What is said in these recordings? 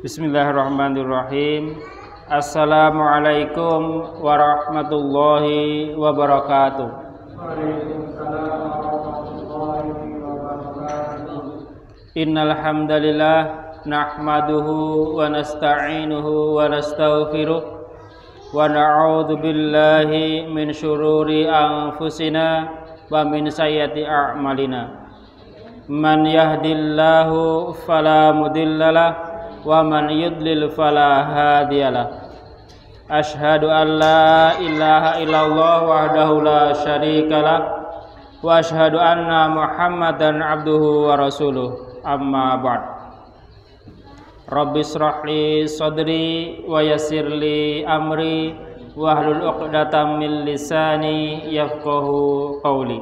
Bismillahirrahmanirrahim. Assalamualaikum warahmatullahi wabarakatuh. Waalaikumsalam warahmatullahi wabarakatuh. Innal hamdalillah nahmaduhu wa nasta'inuhu wa nastaghfiruh wa na'udzu billahi min syururi anfusina wa min sayyiati a'malina. Man yahdillahu fala mudhillalah wa man yudlil fala hadiyalah. Asyhadu an la ilaha illallah wahdahu la syarikalah wa asyhadu anna Muhammadan abduhu wa rasuluh. Amma ba'd. Rabbi shrah li sadri wa yassir li amri wahlul 'uqdatam min lisani yafqahu qawli.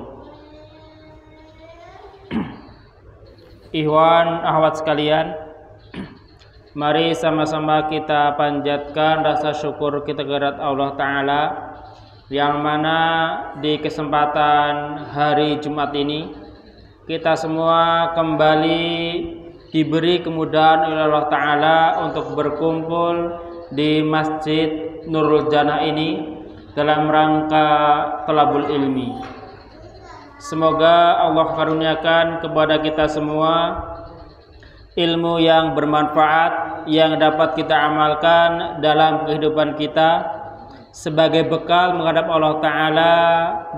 Ikhwan akhwat sekalian, mari sama-sama kita panjatkan rasa syukur kita kepada Allah Ta'ala, yang mana di kesempatan hari Jumat ini kita semua kembali diberi kemudahan oleh Allah Ta'ala untuk berkumpul di Masjid Nurul Jannah ini dalam rangka thalabul ilmi. Semoga Allah karuniakan kepada kita semua ilmu yang bermanfaat yang dapat kita amalkan dalam kehidupan kita sebagai bekal menghadap Allah Ta'ala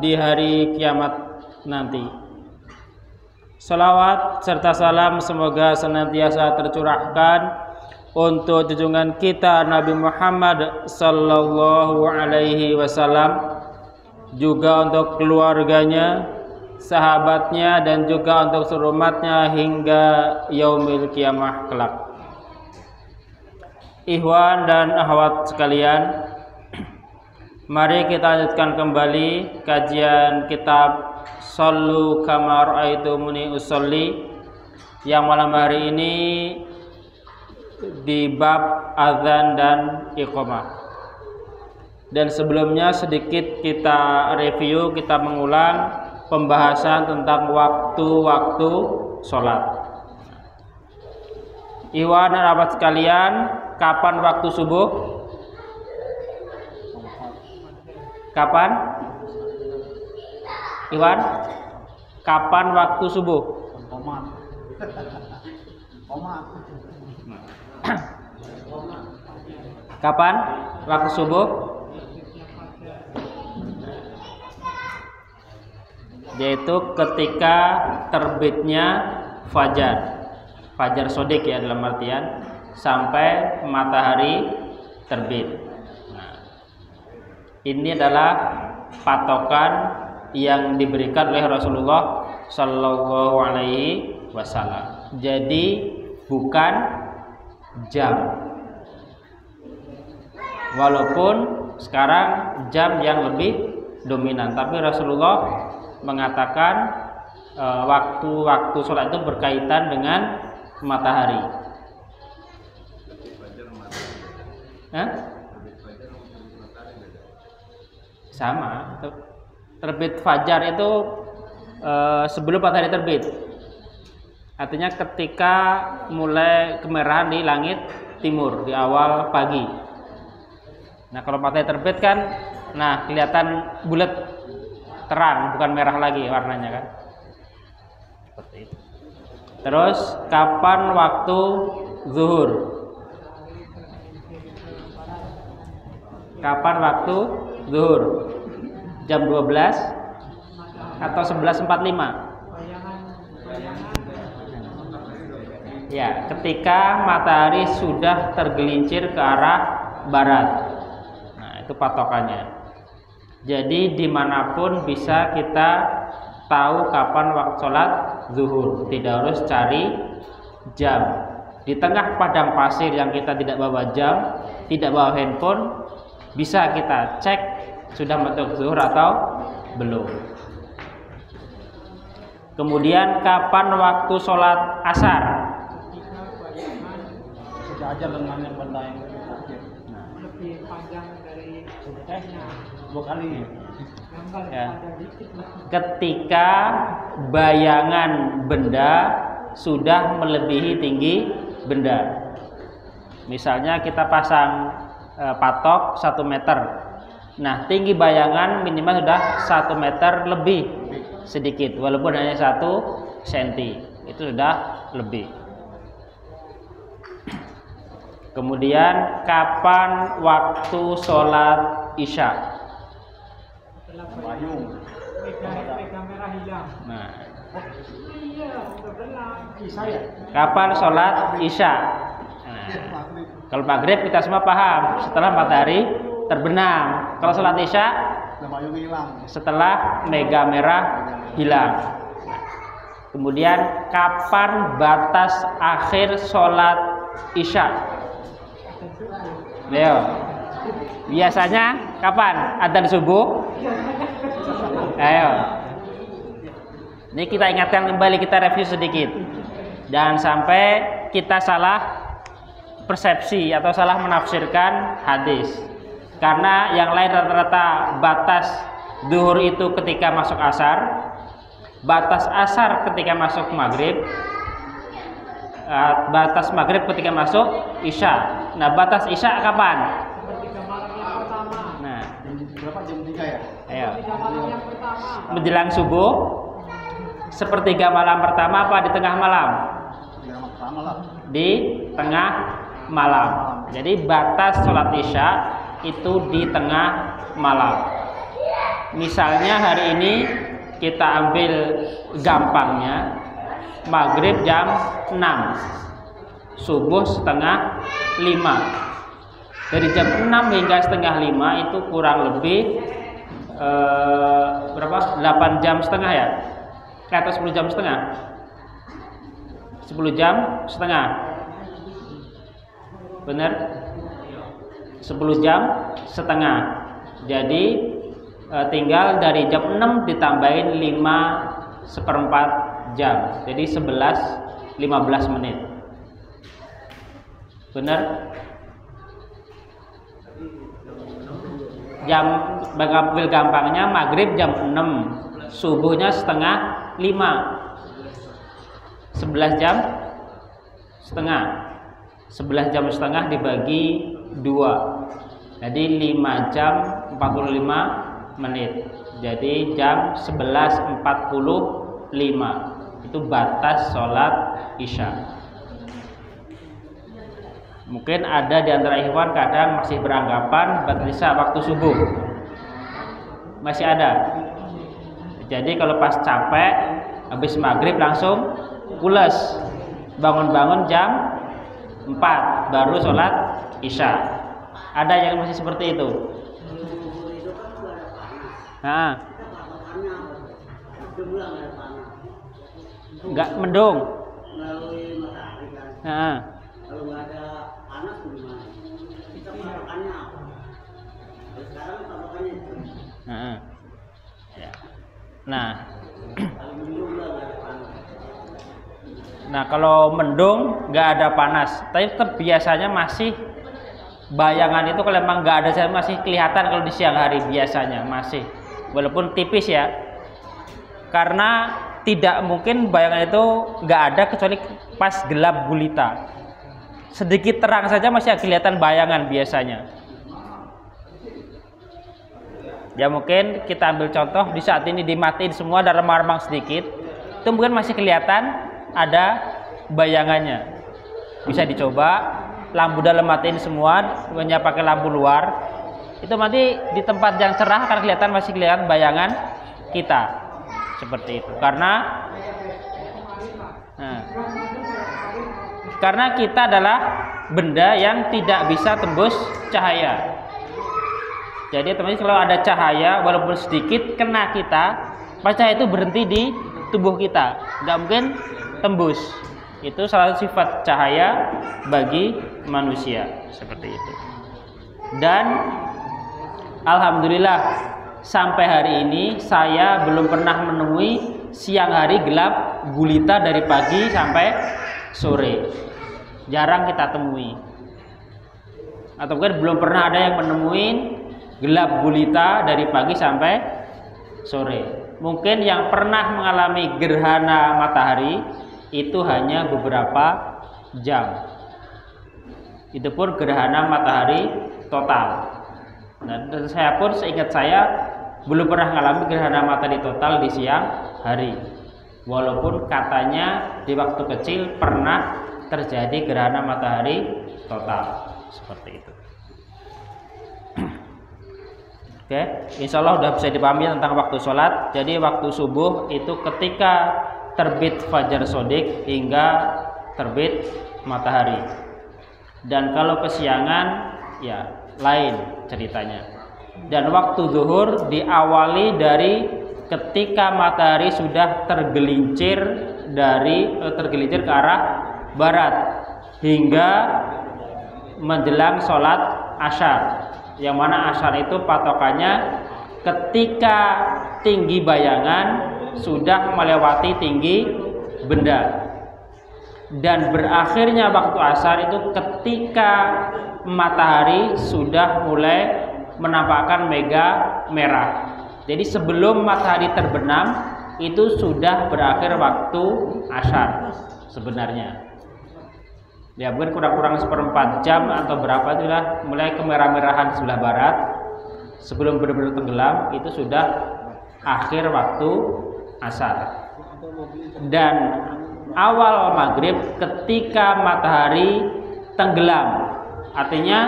di hari kiamat nanti. Salawat serta salam semoga senantiasa tercurahkan untuk junjungan kita Nabi Muhammad sallallahu alaihi wasallam, juga untuk keluarganya, sahabatnya, dan juga untuk seluruh umatnya hingga yaumil kiamah kelak. Ikhwan dan akhwat sekalian, mari kita lanjutkan kembali kajian kitab Shallu kama ra'aitumuni usolli, yang malam hari ini di bab azan dan iqamah. Dan sebelumnya sedikit kita review, kita mengulang pembahasan tentang waktu-waktu sholat. Ikhwan dan akhwat sekalian, kapan waktu subuh? Kapan? Ikhwan, kapan waktu subuh? Kapan waktu subuh? Yaitu ketika terbitnya fajar sodik, ya, dalam artian sampai matahari terbit. Nah, ini adalah patokan yang diberikan oleh Rasulullah Shallallahu Alaihi Wasallam. Jadi bukan jam, walaupun sekarang jam yang lebih dominan, tapi Rasulullah mengatakan waktu-waktu sholat itu berkaitan dengan matahari. Sama, terbit fajar itu sebelum matahari terbit, artinya ketika mulai kemerahan di langit timur di awal pagi. Nah, kalau matahari terbit kan, nah, kelihatan bulat, terang, bukan merah lagi warnanya kan. Seperti itu. Terus kapan waktu zuhur? Kapan waktu zuhur? Jam 12 atau 11.45? Ya, ketika matahari sudah tergelincir ke arah barat. Nah, itu patokannya. Jadi dimanapun bisa kita tahu kapan waktu sholat zuhur, tidak harus cari jam. Di tengah padang pasir yang kita tidak bawa jam, tidak bawa handphone, bisa kita cek sudah masuk zuhur atau belum. Kemudian kapan waktu sholat asar? Sudah aja lengannya benda yang lebih panjang dari dua kali. Ya. Ketika bayangan benda sudah melebihi tinggi benda. Misalnya kita pasang patok 1 meter. Nah, tinggi bayangan minimal sudah 1 meter lebih sedikit, walaupun hanya 1 cm, itu sudah lebih. Kemudian kapan waktu sholat isya? Nah, kapan sholat isya? Nah, kalau maghrib kita semua paham setelah matahari terbenam. Kalau sholat isya setelah mega merah hilang. Kemudian kapan batas akhir sholat isya? Leo, biasanya kapan? Adzan subuh? Ayo, ini kita ingatkan kembali, kita review sedikit. Jangan sampai kita salah persepsi atau salah menafsirkan hadis. Karena yang lain rata-rata batas zuhur itu ketika masuk asar, batas asar ketika masuk maghrib, batas maghrib ketika masuk isya. Nah, batas isya kapan? Nah, berapa jam 3 ya? Ayo. Menjelang subuh, sepertiga malam pertama apa di tengah malam? Di tengah malam. Jadi batas sholat isya itu di tengah malam. Misalnya hari ini kita ambil gampangnya, maghrib jam 6, subuh setengah 5. Dari jam 6 hingga setengah 5 itu kurang lebih berapa? 8 jam setengah ya? Atau 10 jam setengah? 10 jam setengah. Benar? 10 jam setengah. Jadi tinggal dari jam 6 ditambahin 5/4 jam. Jadi 11-15 menit. Benar? Jam ambil gampangnya maghrib jam 6, subuhnya setengah 5. 11 jam setengah. 11 jam setengah dibagi 2. Jadi 5 jam 45 menit. Jadi jam 11.45 itu batas sholat isya. Mungkin ada di antara ikhwan kadang masih beranggapan batas isya waktu subuh. Masih ada. Jadi kalau pas capek habis maghrib langsung pules, bangun-bangun jam 4 baru sholat isya. Ada yang masih seperti itu. Nah, enggak mendung. Nah, kalau nggak ada panas gimana? Kita patokannya apa? Sekarang patokannya itu. Ya. Nah, kalau mendung nggak ada panas, tapi tetap biasanya masih bayangan itu kalau memang nggak ada masih kelihatan kalau di siang hari biasanya masih, walaupun tipis ya. Karena tidak mungkin bayangan itu nggak ada kecuali pas gelap gulita. Sedikit terang saja masih kelihatan bayangan biasanya. Ya mungkin kita ambil contoh di saat ini dimatiin semua ada remang-remang sedikit, itu mungkin masih kelihatan ada bayangannya. Bisa dicoba, lampu dalam matiin semua, hanya pakai lampu luar. Itu nanti di tempat yang cerah akan kelihatan masih kelihatan bayangan kita. Seperti itu. Karena kita adalah benda yang tidak bisa tembus cahaya. Jadi teman-teman kalau ada cahaya walaupun sedikit kena kita, cahaya itu berhenti di tubuh kita, nggak mungkin tembus. Itu salah satu sifat cahaya bagi manusia seperti itu. Dan alhamdulillah sampai hari ini saya belum pernah menemui siang hari gelap gulita dari pagi sampai sore. Jarang kita temui. Atau mungkin belum pernah ada yang menemui gelap gulita dari pagi sampai sore. Mungkin yang pernah mengalami gerhana matahari itu hanya beberapa jam. Itu pun gerhana matahari total. Nah, dan saya pun seingat saya belum pernah mengalami gerhana matahari total di siang hari. Walaupun katanya di waktu kecil pernah terjadi gerhana matahari total seperti itu. Oke, insya Allah sudah bisa dipahami tentang waktu sholat. Jadi waktu subuh itu ketika terbit fajar shodiq hingga terbit matahari. Dan kalau kesiangan ya lain ceritanya. Dan waktu zuhur diawali dari ketika matahari sudah tergelincir ke arah barat hingga menjelang sholat asyar. Yang mana asyar itu patokannya ketika tinggi bayangan sudah melewati tinggi benda. Dan berakhirnya waktu asar itu ketika matahari sudah mulai menampakkan mega merah. Jadi sebelum matahari terbenam itu sudah berakhir waktu asar sebenarnya. Ya mungkin kurang-kurang 1/4 jam atau berapa itulah mulai kemerah-merahan sebelah barat. Sebelum benar-benar tenggelam itu sudah akhir waktu asar. Dan awal maghrib ketika matahari tenggelam, artinya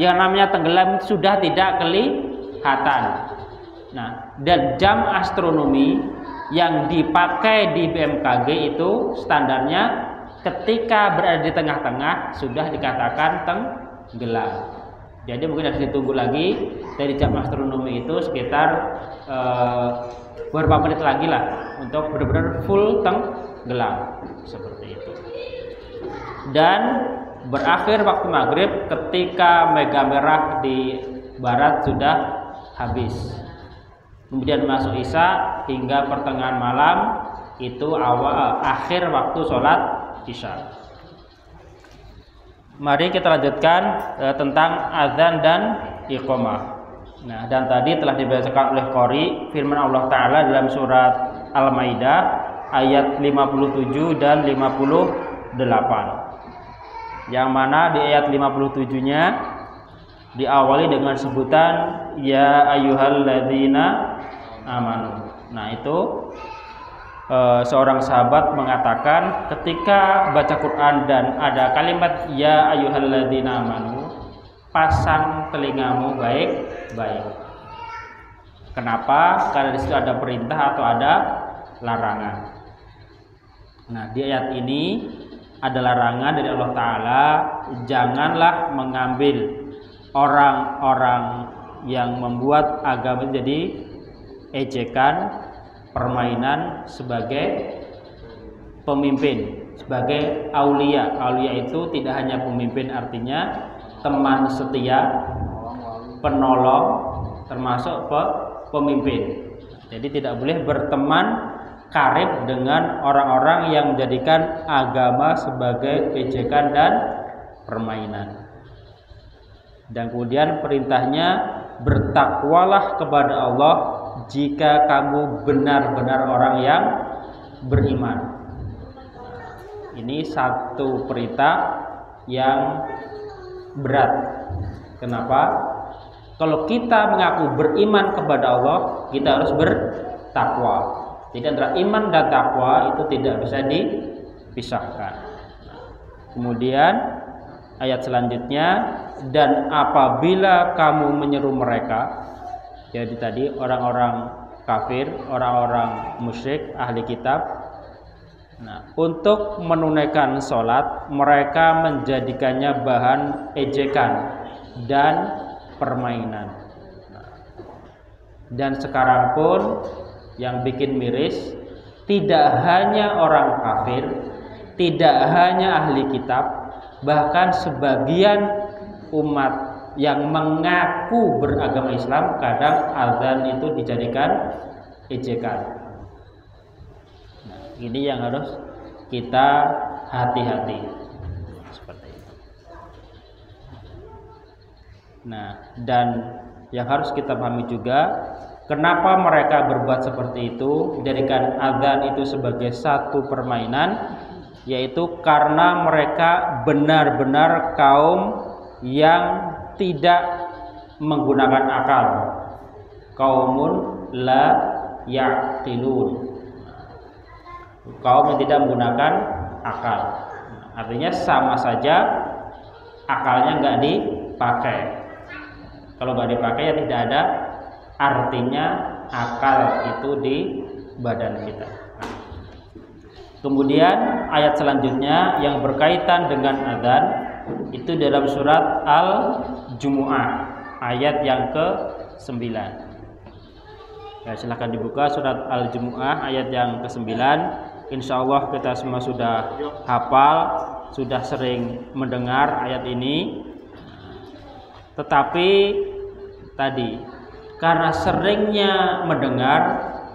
yang namanya tenggelam sudah tidak kelihatan. Nah, dan jam astronomi yang dipakai di BMKG itu standarnya ketika berada di tengah-tengah sudah dikatakan tenggelam. Jadi mungkin harus ditunggu lagi dari jam astronomi itu sekitar beberapa menit lagi lah untuk benar-benar full tenggelam seperti itu. Dan berakhir waktu maghrib ketika mega merah di barat sudah habis. Kemudian masuk isya hingga pertengahan malam itu akhir waktu sholat isya. Mari kita lanjutkan tentang azan dan iqamah. Nah, dan tadi telah dibacakan oleh Qori firman Allah Ta'ala dalam surat Al-Maidah ayat 57 dan 58. Yang mana di ayat 57-nya diawali dengan sebutan ya ayyuhalladzina amanu. Nah, itu seorang sahabat mengatakan ketika baca Quran dan ada kalimat ya ayyuhalladzina amanu, pasang telingamu baik-baik. Kenapa? Karena di situ ada perintah atau ada larangan. Nah, di ayat ini ada larangan dari Allah Ta'ala, janganlah mengambil orang-orang yang membuat agama jadi ejekan, permainan sebagai pemimpin, sebagai aulia. Aulia itu tidak hanya pemimpin, artinya teman setia, penolong, termasuk pemimpin. Jadi tidak boleh berteman karib dengan orang-orang yang menjadikan agama sebagai ejekan dan permainan. Dan kemudian perintahnya bertakwalah kepada Allah jika kamu benar-benar orang yang beriman. Ini satu perintah yang berat. Kenapa? Kalau kita mengaku beriman kepada Allah, kita harus bertakwa. Jadi antara iman dan takwa itu tidak bisa dipisahkan. Kemudian ayat selanjutnya, dan apabila kamu menyeru mereka, jadi tadi orang-orang kafir, orang-orang musyrik, ahli kitab, nah, untuk menunaikan sholat mereka menjadikannya bahan ejekan dan permainan. Dan sekarang pun yang bikin miris, tidak hanya orang kafir, tidak hanya ahli kitab, bahkan sebagian umat yang mengaku beragama Islam kadang azan itu dijadikan ejekan. Nah, ini yang harus kita hati-hati seperti itu. Nah, dan yang harus kita pahami juga, kenapa mereka berbuat seperti itu, menjadikan azan itu sebagai satu permainan, yaitu karena mereka benar-benar kaum yang tidak menggunakan akal, kaumun la ya'qilun, kaum yang tidak menggunakan akal. Artinya sama saja akalnya nggak dipakai. Kalau nggak dipakai ya tidak ada artinya akal itu di badan kita. Kemudian ayat selanjutnya yang berkaitan dengan adzan itu dalam surat Al-Jumu'ah ayat yang ke-9. Ya, silahkan dibuka surat Al-Jumu'ah ayat yang ke-9. Insya Allah kita semua sudah hafal, sudah sering mendengar ayat ini. Tetapi tadi karena seringnya mendengar,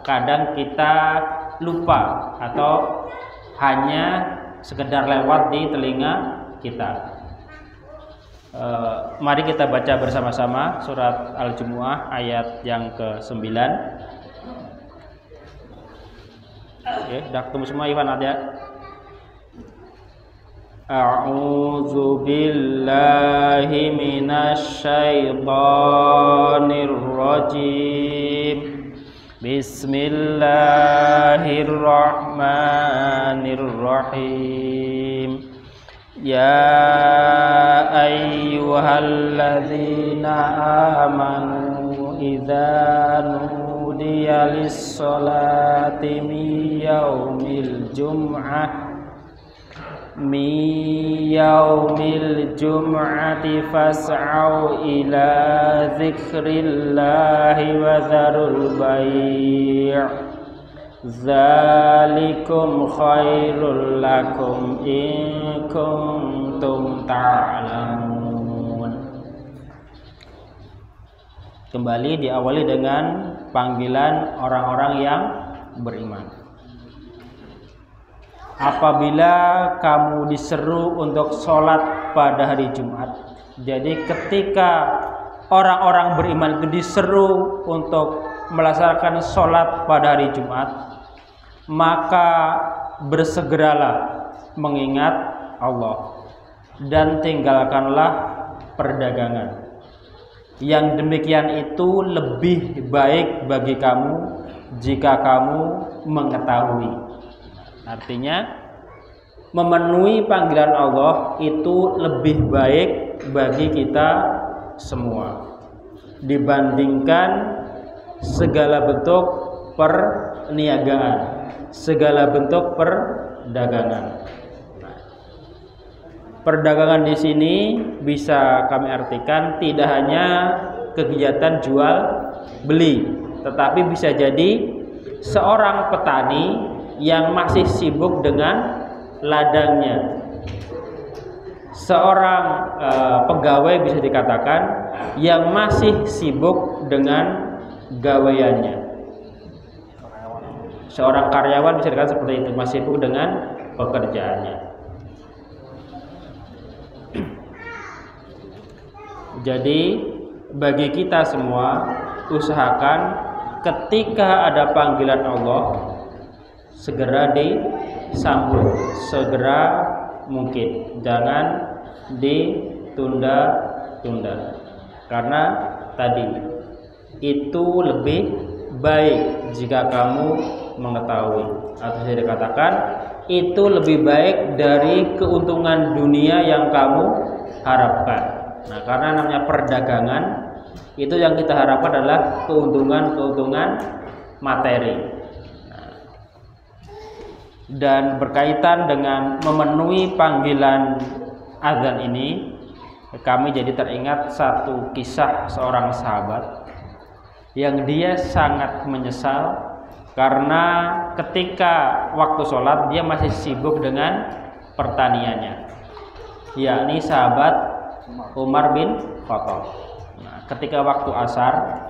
kadang kita lupa atau hanya sekedar lewat di telinga kita. Mari kita baca bersama-sama surat Al-Jumu'ah ayat yang ke-9. Oke, udah ketemu semua Iwan ada? A'udzu billahi minasy syaithanir rajim. Bismillahirrahmanirrahim. Ya ayyuhalladzina amanu idza nudiya lis-sholati min yaumil jum'ati fas'au ila dzikrillahi wa dzarul bai'. Zalikum khairul lakum in kuntum ta'lamun. Kembali diawali dengan panggilan orang-orang yang beriman. Apabila kamu diseru untuk sholat pada hari Jumat, jadi ketika orang-orang beriman itu diseru untuk melaksanakan sholat pada hari Jumat, maka bersegeralah mengingat Allah dan tinggalkanlah perdagangan. Yang demikian itu lebih baik bagi kamu jika kamu mengetahui. Artinya memenuhi panggilan Allah itu lebih baik bagi kita semua dibandingkan segala bentuk perniagaan, segala bentuk perdagangan. Perdagangan di sini bisa kami artikan tidak hanya kegiatan jual beli, tetapi bisa jadi seorang petani yang masih sibuk dengan ladangnya, seorang pegawai bisa dikatakan yang masih sibuk dengan gaweannya, seorang karyawan bisa dikatakan seperti itu, masih sibuk dengan pekerjaannya. Jadi bagi kita semua, usahakan ketika ada panggilan Allah segera disambut, segera mungkin, jangan ditunda-tunda, karena tadi itu lebih baik jika kamu mengetahui, atau bisa dikatakan itu lebih baik dari keuntungan dunia yang kamu harapkan. Nah, karena namanya perdagangan, itu yang kita harapkan adalah keuntungan materi. Dan berkaitan dengan memenuhi panggilan azan ini, kami jadi teringat satu kisah seorang sahabat yang dia sangat menyesal karena ketika waktu sholat dia masih sibuk dengan pertaniannya, yakni sahabat Umar bin Khattab. Nah, ketika waktu asar,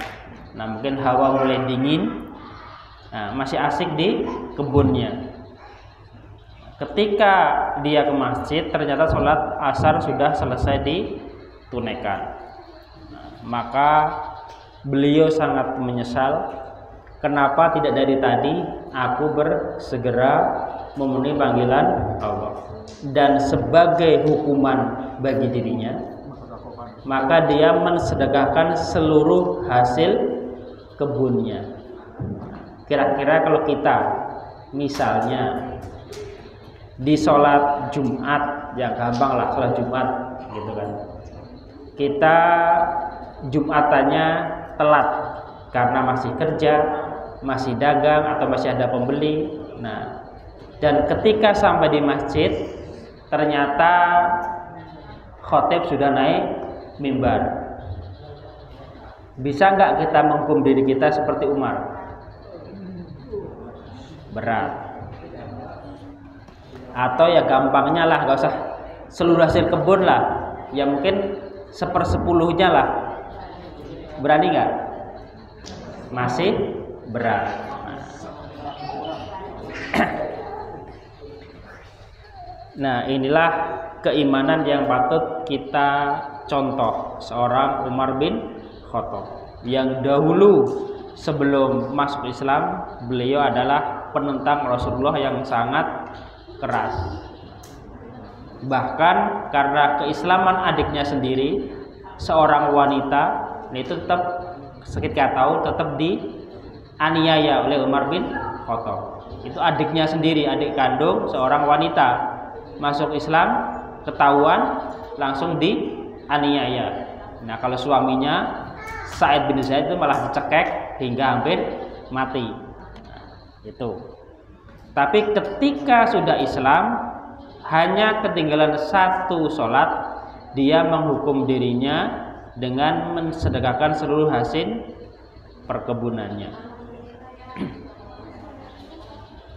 mungkin hawa mulai dingin, masih asik di kebunnya. Ketika dia ke masjid, ternyata sholat asar sudah selesai ditunaikan. Maka beliau sangat menyesal, kenapa tidak dari tadi aku bersegera memenuhi panggilan Allah dan sebagai hukuman bagi dirinya, maka dia mensedekahkan seluruh hasil kebunnya. Kira-kira kalau kita misalnya di sholat Jumat, ya gampang lah sholat Jumat gitu kan, kita Jumatannya telat karena masih kerja, masih dagang atau masih ada pembeli. Nah, dan ketika sampai di masjid ternyata khotib sudah naik mimbar. Bisa nggak kita menghukum diri kita seperti Umar? Berat. Atau ya gampangnya lah, nggak usah seluruh hasil kebun lah, ya mungkin 1/10-nya lah. Berani nggak? Masih berat. Nah, inilah keimanan yang patut kita contoh seorang Umar bin Khattab yang dahulu sebelum masuk Islam beliau adalah penentang Rasulullah yang sangat keras. Bahkan karena keislaman adiknya sendiri, seorang wanita itu tetap sekitar tahun tetap dianiaya oleh Umar bin Khattab. Itu adiknya sendiri, adik kandung seorang wanita masuk Islam, ketahuan langsung dianiaya. Nah, kalau suaminya Sa'id bin Zaid itu malah dicekek hingga hampir mati. Nah, itu. Tapi ketika sudah Islam, hanya ketinggalan satu sholat, dia menghukum dirinya dengan mensedekahkan seluruh hasil perkebunannya.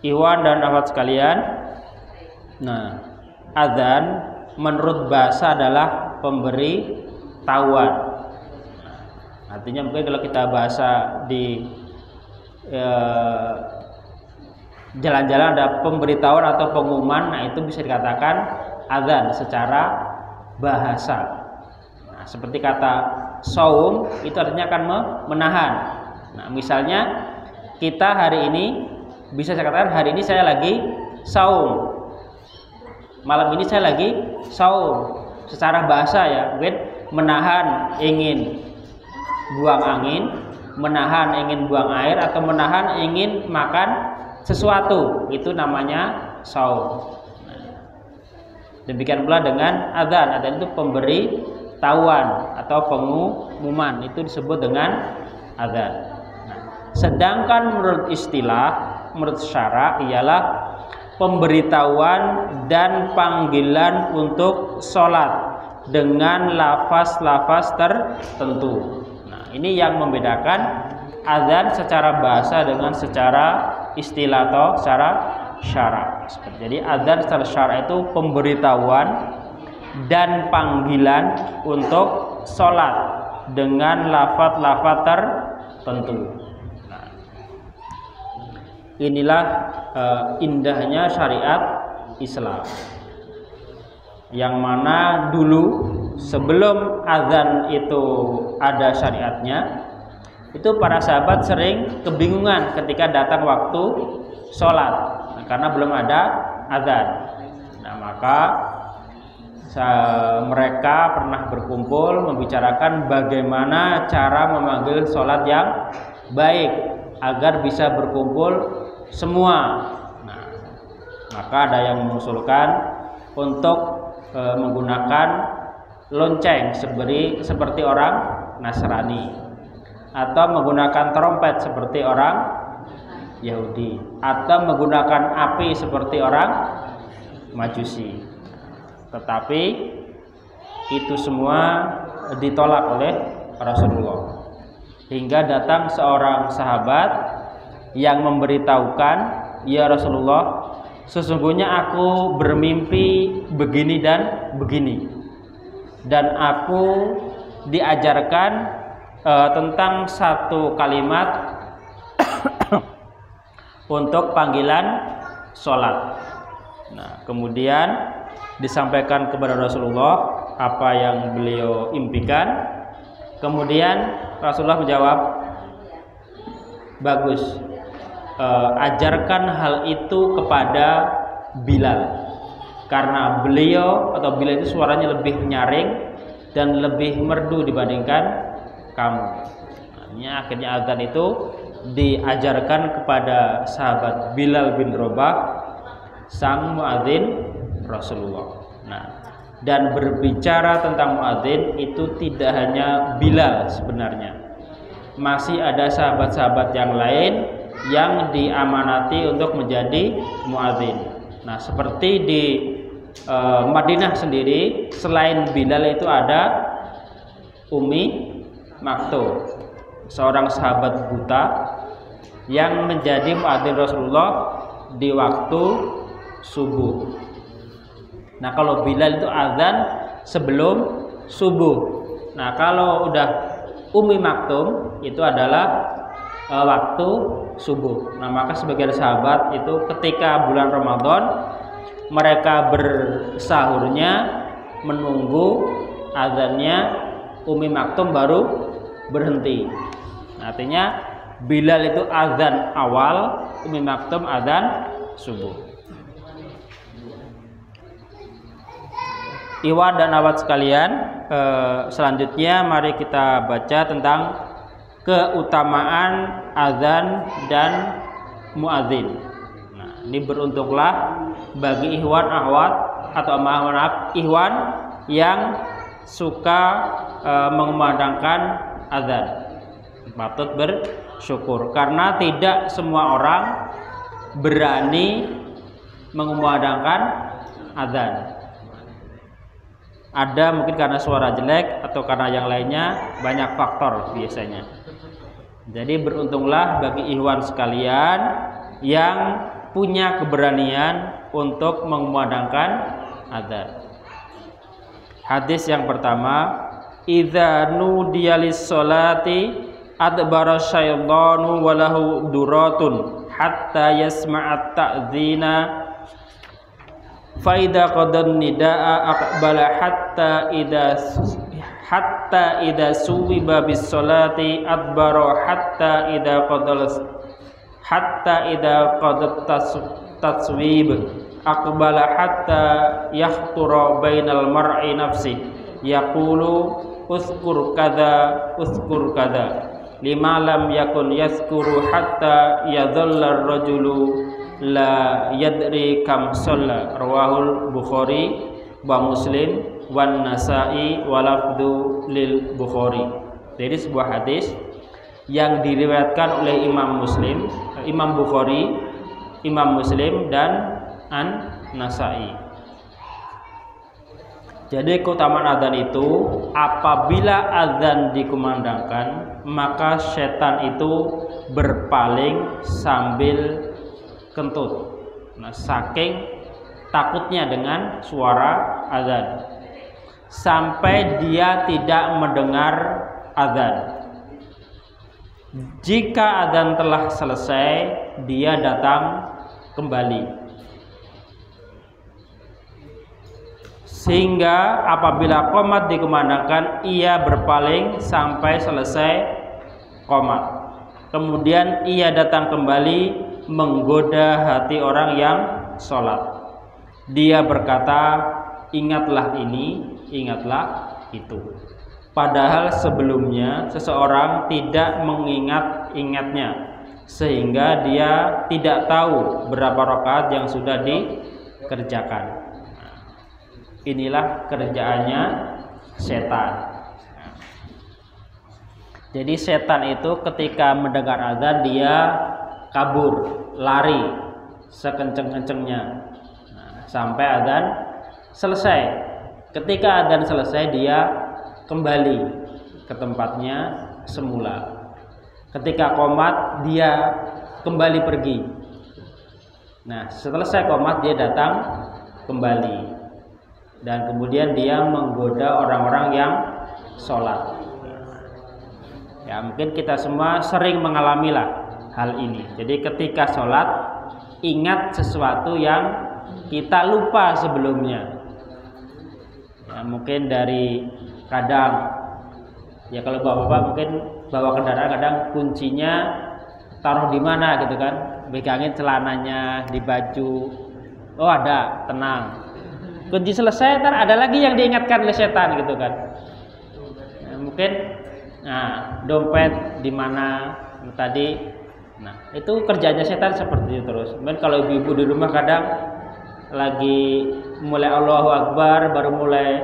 Ikhwan dan akhwat sekalian, nah, adzan menurut bahasa adalah pemberi tahuan. Artinya mungkin kalau kita bahasa di jalan-jalan ada pemberitahuan atau pengumuman, nah itu bisa dikatakan adzan secara bahasa. Nah, seperti kata saum itu artinya akan menahan. Nah, misalnya kita hari ini bisa saya katakan hari ini saya lagi saum, malam ini saya lagi saum. Secara bahasa ya, mungkin menahan ingin buang angin, menahan ingin buang air, atau menahan ingin makan sesuatu, itu namanya saum. Demikian pula dengan adzan. Adzan itu pemberi tahuan atau pengumuman, itu disebut dengan adzan. Sedangkan menurut istilah, menurut syara ialah pemberitahuan dan panggilan untuk sholat dengan lafaz-lafaz tertentu. Ini yang membedakan adzan secara bahasa dengan secara istilah atau secara syara. Jadi adzan secara syara itu pemberitahuan dan panggilan untuk sholat dengan lafaz-lafaz tertentu. Nah, inilah indahnya syariat Islam, yang mana dulu sebelum azan itu ada syariatnya, itu para sahabat sering kebingungan ketika datang waktu sholat, karena belum ada azan. Nah, maka mereka pernah berkumpul membicarakan bagaimana cara memanggil sholat yang baik agar bisa berkumpul semua. Nah, maka ada yang mengusulkan untuk menggunakan lonceng seperti orang Nasrani, atau menggunakan trompet seperti orang Yahudi, atau menggunakan api seperti orang Majusi. Tetapi itu semua ditolak oleh Rasulullah, hingga datang seorang sahabat yang memberitahukan, "Ya Rasulullah, sesungguhnya aku bermimpi begini dan begini, dan aku diajarkan tentang satu kalimat untuk panggilan sholat." Nah, kemudian disampaikan kepada Rasulullah apa yang beliau impikan. Kemudian Rasulullah menjawab, "Bagus, ajarkan hal itu kepada Bilal. Karena Bilal itu suaranya lebih nyaring dan lebih merdu dibandingkan kamu. Akhirnya azan itu diajarkan kepada sahabat Bilal bin Rabah, sang muadzin Rasulullah. Nah, dan berbicara tentang muadzin itu tidak hanya Bilal sebenarnya. Masih ada sahabat-sahabat yang lain yang diamanati untuk menjadi muadzin. Nah, seperti di Madinah sendiri, selain Bilal itu ada Ummi Maktum, seorang sahabat buta yang menjadi muadzin Rasulullah di waktu subuh. Nah, kalau Bilal itu azan sebelum subuh. Nah, kalau udah Ummi Maktum itu adalah waktu subuh. Nah, maka sebagian sahabat itu ketika bulan Ramadan mereka bersahurnya menunggu azannya Ummi Maktum baru berhenti. Artinya Bilal itu azan awal, Ummi Maktum azan subuh. Iwan dan akhwat sekalian, selanjutnya mari kita baca tentang keutamaan azan dan muadzin. Nah, ini beruntunglah bagi ikhwan akhwat atau maaf ikhwan yang suka mengumandangkan azan. Patut bersyukur karena tidak semua orang berani mengumandangkan azan. Ada mungkin karena suara jelek atau karena yang lainnya, banyak faktor biasanya. Jadi beruntunglah bagi ikhwan sekalian yang punya keberanian untuk mengumandangkan azan. Hadis yang pertama, idza nudiya lis-sholati adbara syaitanu wa lahu duratun hatta yasma'at ta'dzina fa idza qadan nidaa aqbala hatta idza suwiba bis-sholati adbara hatta idza qadat taswib aqbala hatta yahtura bainal mar'i nafsi yaqulu uskur kada lima lam yakun yaskuru hatta yadhalla ar-rajulu la yadri kam shalla. Rawahul Bukhari wa Muslim wan Nasa'i wa lafdhu lil Bukhari. Jadi sebuah hadis yang diriwayatkan oleh Imam Bukhari, Imam Muslim dan An-Nasa'i. Jadi keutamaan azan itu, apabila azan dikumandangkan maka setan itu berpaling sambil kentut. Nah, saking takutnya dengan suara azan sampai dia tidak mendengar azan. Jika azan telah selesai, dia datang kembali. Sehingga apabila qomat dikumandangkan, ia berpaling sampai selesai qomat. Kemudian ia datang kembali menggoda hati orang yang sholat. Dia berkata, ingatlah ini, ingatlah itu. Padahal sebelumnya seseorang tidak mengingat-ingatnya, sehingga dia tidak tahu berapa rakaat yang sudah dikerjakan. Inilah kerjaannya setan. Jadi setan itu ketika mendengar azan dia kabur, lari sekenceng-kencengnya sampai azan selesai. Ketika azan selesai dia kembali ke tempatnya semula. Ketika qomat dia kembali pergi. Nah, selesai qomat dia datang kembali. Dan kemudian dia menggoda orang-orang yang sholat. Ya, mungkin kita semua sering mengalamilah hal ini. Jadi ketika sholat, ingat sesuatu yang kita lupa sebelumnya. Ya, mungkin dari kadang, ya kalau bapak-bapak mungkin bawa kendaraan, kadang kuncinya taruh di mana gitu kan, pegangin celananya, di baju, Oh ada, tenang. Kunci selesai, ntar ada lagi yang diingatkan oleh setan gitu kan. Nah, mungkin, dompet di mana tadi. Nah itu kerjanya setan seperti itu terus. Mungkin kalau ibu-ibu di rumah kadang lagi mulai Allahu Akbar, baru mulai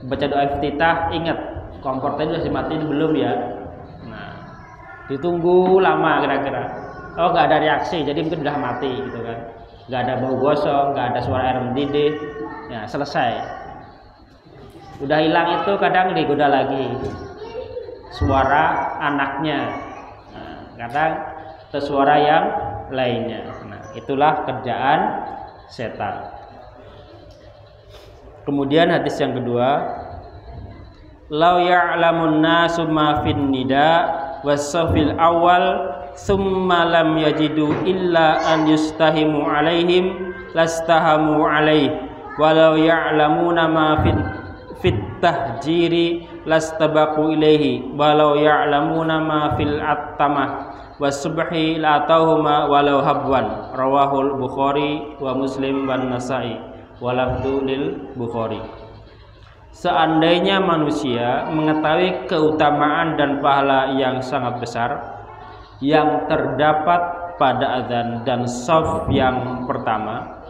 baca doa iftitah, ingat kompornya sudah dimatiin belum ya. Nah ditunggu lama kira-kira. Oh nggak ada reaksi, jadi mungkin udah mati gitu kan. Nggak ada bau gosong, nggak ada suara air mendidih, ya selesai. Udah hilang itu kadang digoda lagi suara anaknya, kadang atau suara yang lainnya. Nah itulah kerjaan setan. Kemudian hadis yang kedua, lau ya'lamun nasu ma fin nida wasafil awal summa lam yajidu illa an yustahimu alaihim lastahamu alaih walau ya'lamuna ma fit tahjiri lastabaqu ilaihi walau ya'lamuna ma fil attamah wasubhi latauhuma walau habwan. Rawahul Bukhari wa Muslim wan Nasa'i walafdu lil Bukhari. Seandainya manusia mengetahui keutamaan dan pahala yang sangat besar yang terdapat pada azan dan shaf yang pertama,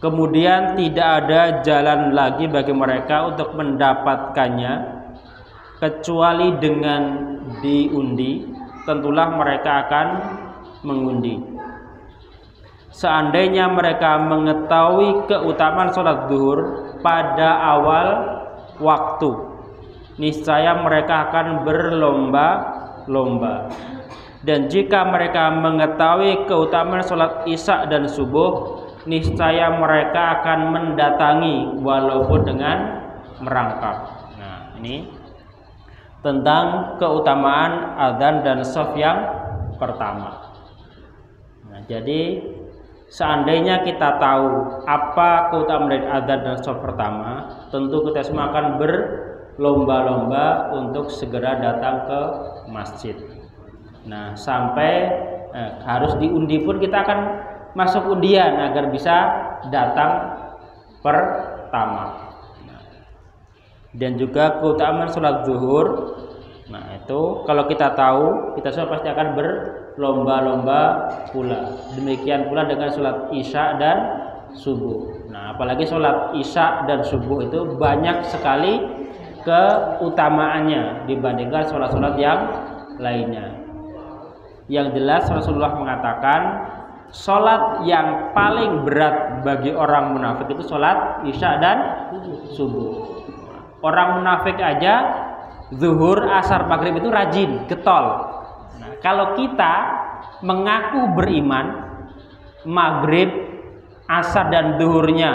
kemudian tidak ada jalan lagi bagi mereka untuk mendapatkannya kecuali dengan diundi, tentulah mereka akan mengundi. Seandainya mereka mengetahui keutamaan sholat zuhur pada awal waktu, niscaya mereka akan berlomba-lomba. Dan jika mereka mengetahui keutamaan sholat isya dan subuh, niscaya mereka akan mendatangi walaupun dengan merangkak. Nah ini tentang keutamaan adzan dan shaf yang pertama. Nah, jadi seandainya kita tahu apa keutamaan dari adzan dan shaf pertama, tentu kita semua akan berlomba-lomba untuk segera datang ke masjid. Nah, sampai harus diundi pun kita akan masuk undian agar bisa datang pertama. Dan juga keutamaan sholat zuhur. Nah itu kalau kita tahu, kita semua pasti akan berlomba-lomba pula. Demikian pula dengan sholat isya dan subuh. Nah apalagi sholat isya dan subuh itu banyak sekali keutamaannya dibandingkan sholat-sholat yang lainnya. Yang jelas Rasulullah mengatakan sholat yang paling berat bagi orang munafik itu sholat isya dan subuh. Orang munafik aja zuhur, asar, maghrib itu rajin, getol. Nah, kalau kita mengaku beriman, maghrib, asar dan zuhurnya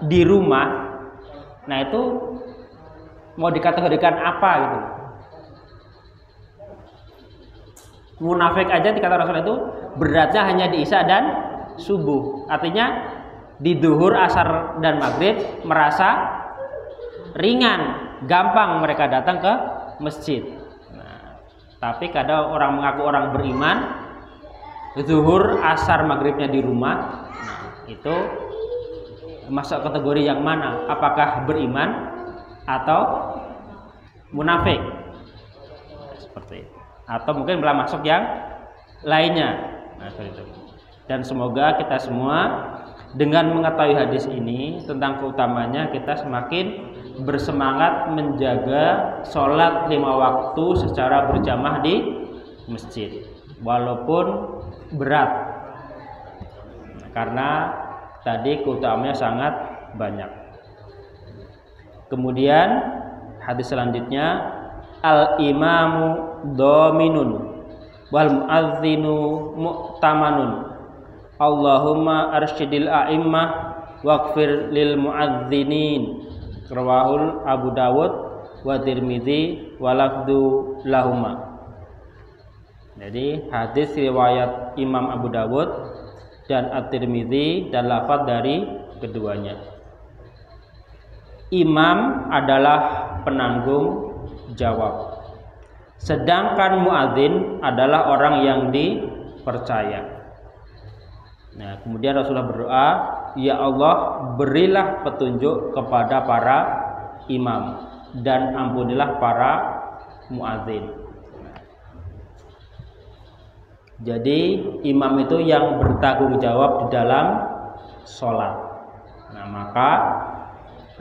di rumah, nah itu mau dikategorikan apa gitu? Munafik aja dikata Rasul itu beratnya hanya di isya dan subuh. Artinya di zuhur, asar dan maghrib merasa ringan, gampang mereka datang ke masjid. Nah, tapi kadang orang mengaku orang beriman, zuhur, asar, maghribnya di rumah. Nah, itu masuk kategori yang mana? Apakah beriman atau munafik? Seperti itu. Atau mungkin malah masuk yang lainnya. Nah, seperti itu. Dan semoga kita semua dengan mengetahui hadis ini tentang keutamanya, kita semakin bersemangat menjaga sholat 5 waktu secara berjamaah di masjid, walaupun berat, karena tadi keutamaannya sangat banyak. Kemudian hadis selanjutnya, al-imamu dominun wal muadzinu mu'tamanun Allahumma arsyidil a'immah waghfir lil muadzinin. Rawahul Abu Dawud wa Tirmidzi wa lafdu lahuma. Jadi hadis riwayat Imam Abu Dawud dan At-Tirmidzi dan lafaz dari keduanya. Imam adalah penanggung jawab, sedangkan muadzin adalah orang yang dipercaya. Nah, kemudian Rasulullah berdoa, ya Allah berilah petunjuk kepada para imam dan ampunilah para muadzin. Jadi imam itu yang bertanggung jawab di dalam sholat. Nah, maka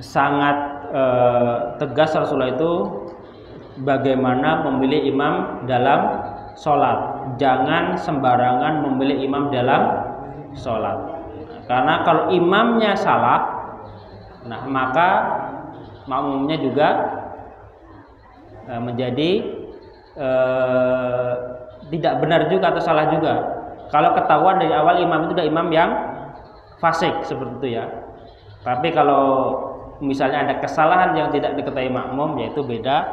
sangat tegas Rasulullah itu bagaimana memilih imam dalam sholat. Jangan sembarangan memilih imam dalam sholat. Karena kalau imamnya salah, nah maka makmumnya juga menjadi tidak benar juga atau salah juga. Kalau ketahuan dari awal imam itu adalah imam yang fasik seperti itu ya. Tapi kalau misalnya ada kesalahan yang tidak diketahui makmum, yaitu beda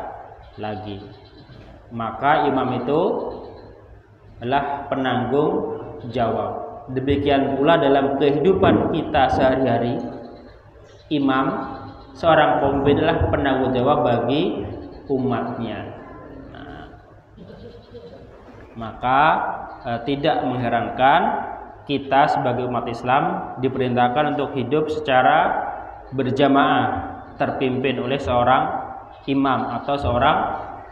lagi. Maka imam itu adalah penanggung jawab. Demikian pula dalam kehidupan kita sehari-hari, imam, seorang pemimpin adalah penanggung jawab bagi umatnya. Maka tidak mengherankan kita sebagai umat Islam diperintahkan untuk hidup secara berjamaah, terpimpin oleh seorang imam atau seorang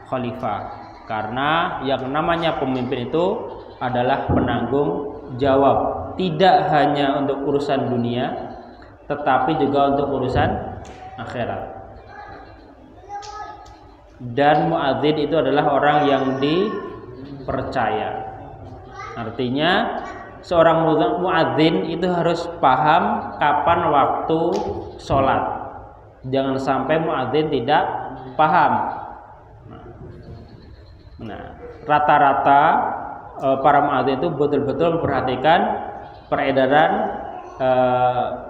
khalifah. Karena yang namanya pemimpin itu adalah penanggung jawab, tidak hanya untuk urusan dunia, tetapi juga untuk urusan akhirat. Dan muadzin itu adalah orang yang dipercaya. Artinya seorang muadzin itu harus paham kapan waktu sholat. Jangan sampai muadzin tidak paham. Nah, rata-rata para muadzin itu betul-betul memperhatikan peredaran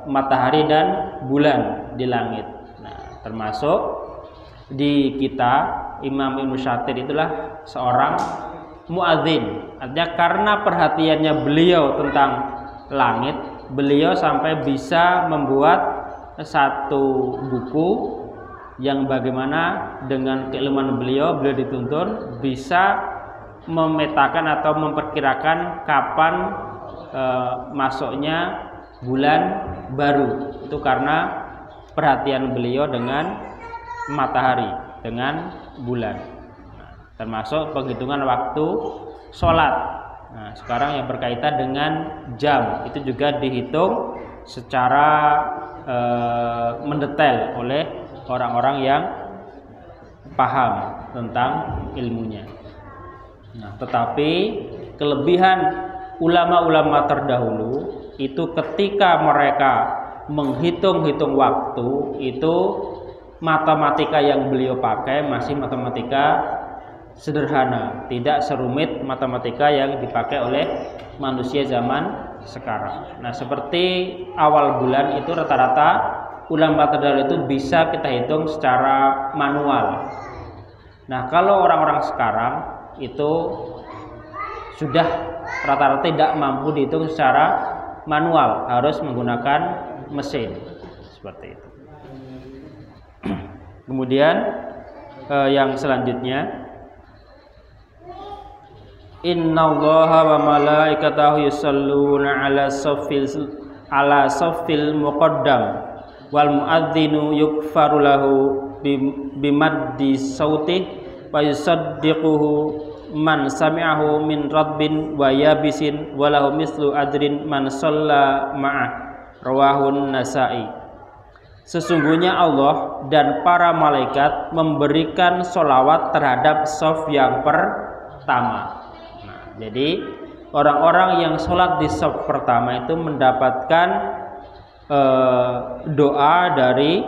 matahari dan bulan di langit. Nah, termasuk di kita Imam Ibnu Shatir itulah seorang muadzin. Artinya karena perhatiannya beliau tentang langit, beliau sampai bisa membuat satu buku yang bagaimana dengan keilmuan beliau dituntun bisa memetakan atau memperkirakan kapan masuknya bulan baru. Itu karena perhatian beliau dengan matahari, dengan bulan. Termasuk penghitungan waktu sholat. Nah, sekarang yang berkaitan dengan jam itu juga dihitung secara mendetail oleh orang-orang yang paham tentang ilmunya. Nah, tetapi kelebihan ulama-ulama terdahulu itu ketika mereka menghitung-hitung waktu itu matematika yang beliau pakai masih matematika sederhana, tidak serumit matematika yang dipakai oleh manusia zaman sekarang. Nah, seperti awal bulan itu rata-rata ulama terdahulu itu bisa kita hitung secara manual. Nah, kalau orang-orang sekarang itu sudah rata-rata tidak mampu dihitung secara manual, harus menggunakan mesin seperti itu. Kemudian yang selanjutnya, innallaha wa malaikatahu yusholluna ala saffil muqaddam wal muadzinu yukfaru lahu bimaddi sauti wa yusaddiquhu man sami'ahu min radbin wa yabisin wa lahu mislu adrin man shalla ma'ah, rawahun Nasa'i. Sesungguhnya Allah dan para malaikat memberikan sholawat terhadap shaf yang pertama. Nah, jadi orang-orang yang sholat di shaf pertama itu mendapatkan doa dari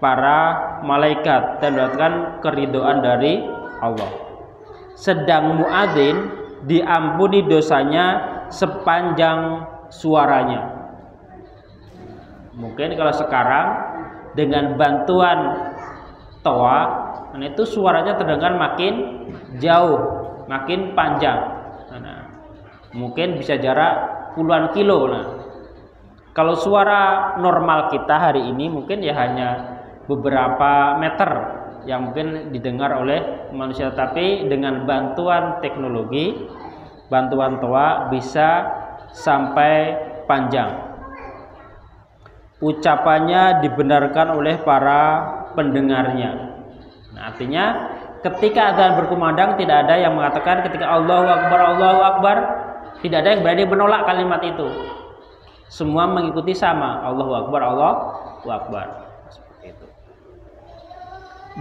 para malaikat dan mendapatkan keridhaan dari Allah. Sedang muadzin diampuni dosanya sepanjang suaranya. Mungkin kalau sekarang dengan bantuan toa, itu suaranya terdengar makin jauh, makin panjang. Nah, mungkin bisa jarak puluhan kilo. Nah, kalau suara normal kita hari ini mungkin ya hanya beberapa meter yang mungkin didengar oleh manusia, tapi dengan bantuan teknologi, bantuan toa bisa sampai panjang. ucapannya dibenarkan oleh para pendengarnya. Nah, artinya ketika adzan berkumandang tidak ada yang mengatakan ketika Allahu Akbar, tidak ada yang berani menolak kalimat itu. Semua mengikuti sama, Allahu Akbar. Seperti itu.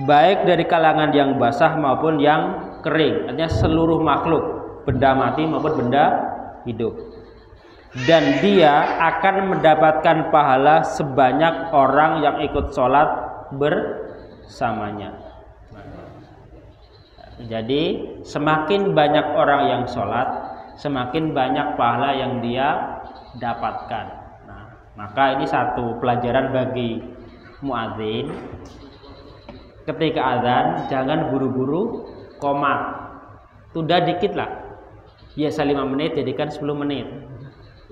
Baik dari kalangan yang basah maupun yang kering, artinya seluruh makhluk, benda mati maupun benda hidup. Dan dia akan mendapatkan pahala sebanyak orang yang ikut sholat bersamanya. Jadi semakin banyak orang yang sholat, semakin banyak pahala yang dia dapatkan. Nah, maka ini satu pelajaran bagi muadzin. Ketika azan jangan buru-buru qomat. Tunda dikit lah. Biasa 5 menit jadikan 10 menit.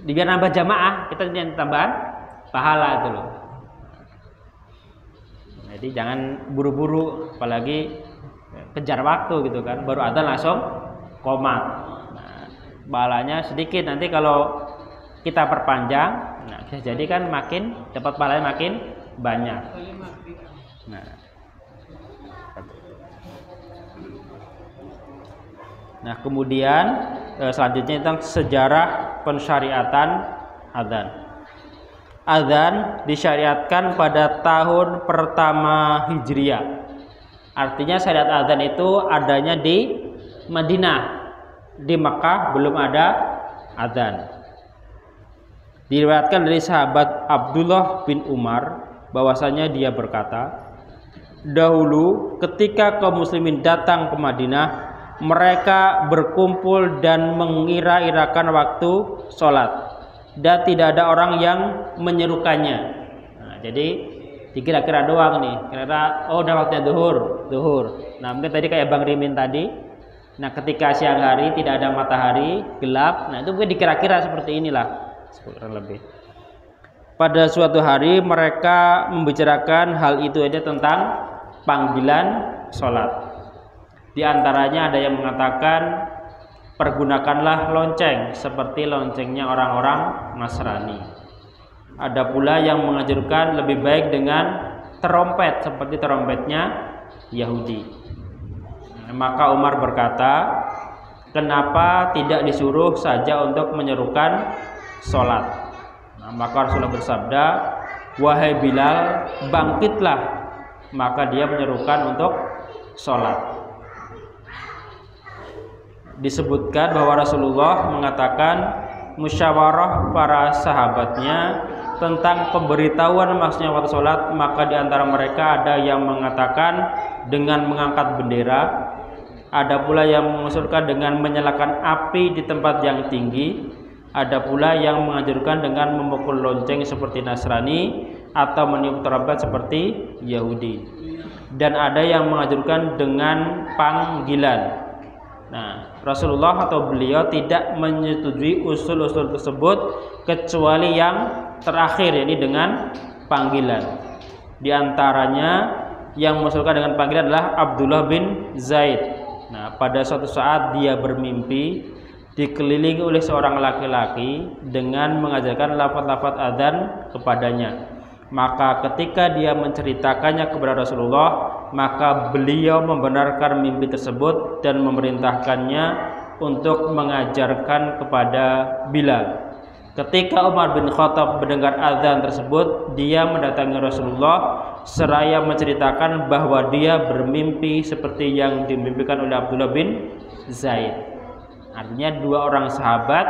Biar nambah jamaah, kita tambahan pahala itu loh. Jadi jangan buru-buru, apalagi kejar waktu gitu kan. Baru azan langsung qomat. Nah, pahalanya sedikit. Nanti kalau kita perpanjang, nah bisa jadi kan makin dapat pahalanya makin banyak. Nah, kemudian selanjutnya tentang sejarah pensyariatan adzan. Adzan disyariatkan pada tahun pertama Hijriah. Artinya syariat adzan itu adanya di Madinah. Di Mekah belum ada adzan. Diriwayatkan dari sahabat Abdullah bin Umar bahwasanya dia berkata, dahulu ketika kaum muslimin datang ke Madinah, mereka berkumpul dan mengira-irakan waktu sholat dan tidak ada orang yang menyerukannya. Nah, jadi dikira-kira doang nih, kira-kira oh udah waktunya duhur. Nah, mungkin tadi kayak Bang Rimin tadi. Nah, ketika siang hari tidak ada matahari, gelap. Nah, itu mungkin dikira-kira seperti inilah, kurang lebih. Pada suatu hari mereka membicarakan hal itu aja tentang panggilan sholat. Di antaranya ada yang mengatakan pergunakanlah lonceng seperti loncengnya orang-orang Nasrani. Ada pula yang menganjurkan lebih baik dengan terompet seperti terompetnya Yahudi. Maka Umar berkata, kenapa tidak disuruh saja untuk menyerukan sholat? Nah, maka Rasulullah bersabda, wahai Bilal, bangkitlah. Maka dia menyerukan untuk sholat. Disebutkan bahwa Rasulullah mengatakan musyawarah para sahabatnya tentang pemberitahuan maksudnya waktu sholat, maka di antara mereka ada yang mengatakan dengan mengangkat bendera, ada pula yang mengusulkan dengan menyalakan api di tempat yang tinggi, ada pula yang menganjurkan dengan memukul lonceng seperti Nasrani atau meniup trompet seperti Yahudi, dan ada yang menganjurkan dengan panggilan. Nah, Rasulullah atau beliau tidak menyetujui usul-usul tersebut kecuali yang terakhir, yakni dengan panggilan. Di antaranya yang mengusulkan dengan panggilan adalah Abdullah bin Zaid. Nah, pada suatu saat dia bermimpi dikelilingi oleh seorang laki-laki dengan mengajarkan lafaz-lafaz adzan kepadanya. Maka ketika dia menceritakannya kepada Rasulullah, maka beliau membenarkan mimpi tersebut dan memerintahkannya untuk mengajarkan kepada Bilal. Ketika Umar bin Khattab mendengar azan tersebut, dia mendatangi Rasulullah seraya menceritakan bahwa dia bermimpi seperti yang dimimpikan oleh Abdullah bin Zaid. Artinya dua orang sahabat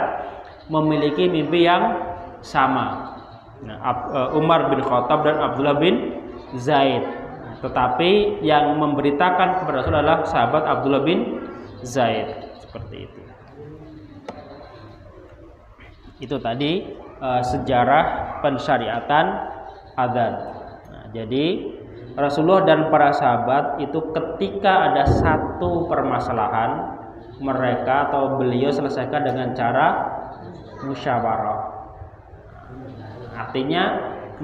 memiliki mimpi yang sama. Nah, Umar bin Khattab dan Abdullah bin Zaid. Tetapi yang memberitakan kepada Rasul adalah sahabat Abdullah bin Zaid. Seperti itu. Itu tadi sejarah pensyariatan adzan. Nah, jadi Rasulullah dan para sahabat itu ketika ada satu permasalahan, mereka atau beliau selesaikan dengan cara musyawarah. Artinya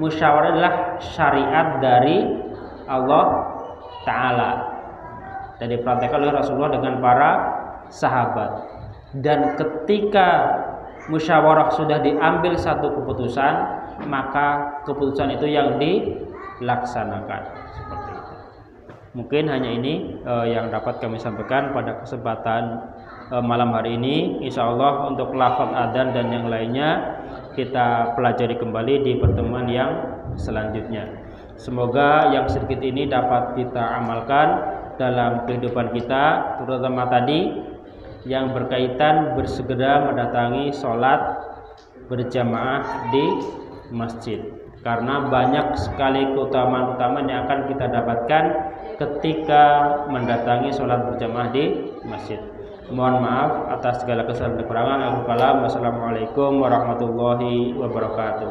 musyawarah adalah syariat dari Allah Ta'ala dan dipraktikkan oleh Rasulullah dengan para sahabat. Dan ketika musyawarah sudah diambil satu keputusan, maka keputusan itu yang dilaksanakan. Seperti itu. Mungkin hanya ini yang dapat kami sampaikan pada kesempatan malam hari ini. Insya Allah untuk lafaz adzan dan yang lainnya kita pelajari kembali di pertemuan yang selanjutnya. Semoga yang sedikit ini dapat kita amalkan dalam kehidupan kita, terutama tadi yang berkaitan bersegera mendatangi sholat berjamaah di masjid, karena banyak sekali keutamaan-keutamaan yang akan kita dapatkan ketika mendatangi sholat berjamaah di masjid. Mohon maaf atas segala kesalahan dan kekurangan. Wassalamualaikum warahmatullahi wabarakatuh.